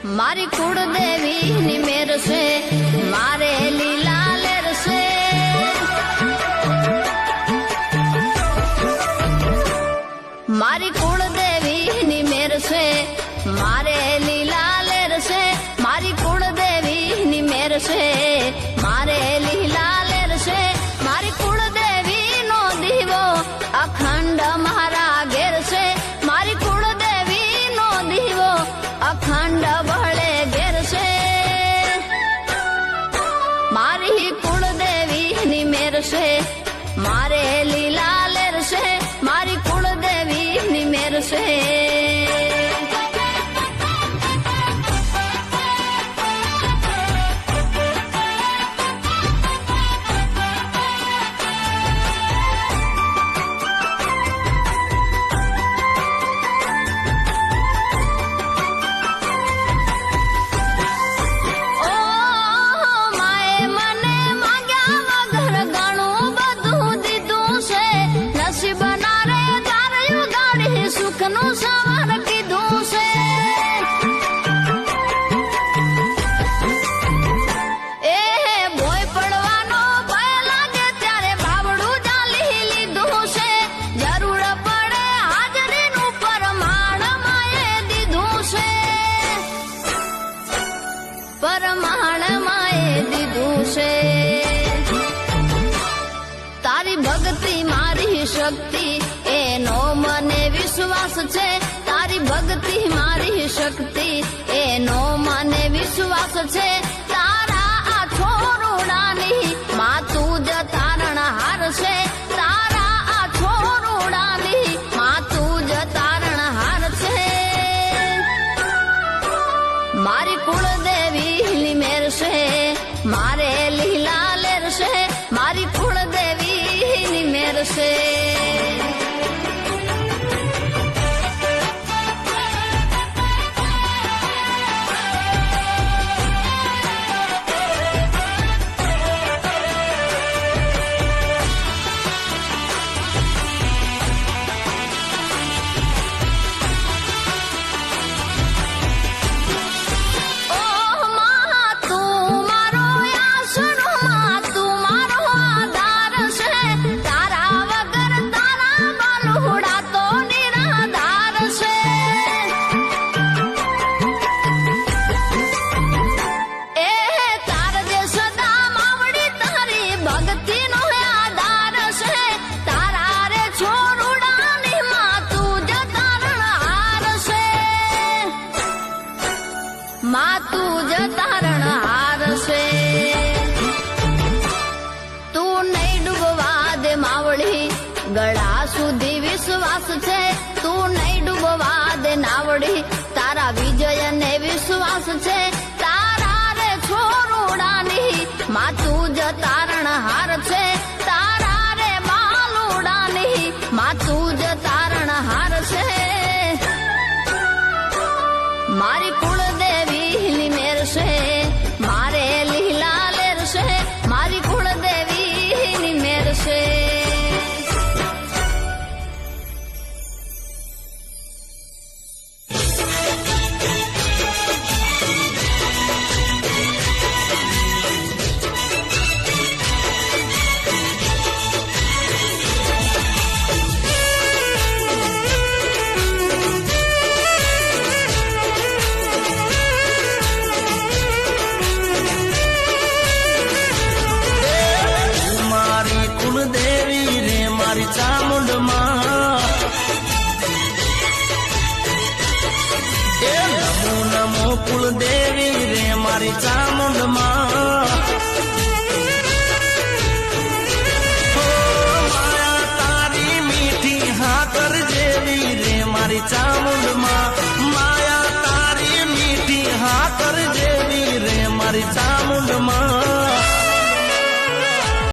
મારી કુળદેવી ની મેર છે, મારે લીલા લેર છે. મારી કુળદેવી ની મેર છે, મારે લીલા લેર છે. મારી કુળદેવી ની મેર છે, મારે લીલા લેર છે. મારી કુળદેવી નો દીવો અખંડ મારા ઘેર છે. મારી કુળદેવી નો દીવો અખંડ બળે ઘેર છે. મારી કુળદેવી ની મેર છે, મારે લીલા લેર છે. મારી કુળદેવી ની મેર છે. સુખનું સવાર કીધું છે. એ ભોય પડવાનો ભય લાગે ત્યારે બાવડું ચાલી લીધું છે. જરૂર પડે હાજરીનું પરમાણ માએ દીધું છે. પરમાણ માએ દીધું છે. તારી ભક્તિ મારી શક્તિ એનો મને વિશ્વાસ છે. તારી ભક્તિ મારી શક્તિ એનો મને વિશ્વાસ છે. તારા આ છોરુડાની માતું જ તારણહાર છે. તારા આ છોરુડાની માતું જ તારણહાર છે. મારી કુળદેવી ની મેર છે, મારે લીલા લેર છે. મારી કુળદેવી ની મેર છે. માતું જ તારણહાર છે. તું નહીં ડૂબવા દે માવડી, ગળા સુધી વિશ્વાસ છે. તું નહીં ડૂબવા દે નાવડી, તારા વિજય ને વિશ્વાસ છે. તારા રે છોરુડાની માતું જ તારણહાર છે. તારા રે બાલુડાની માતું જ તારણહાર છે. મારી કુળદેવી ની મેર છે, મારે લીલા લેર છે. મારી કુળદેવી ની મેર છે. ચામુંડમાં એ નમો નમો કુળદેવી રે મારી ચામુંડમાં. માયા તારી મીઠી હાકર જેવી રે મારી ચામુંડ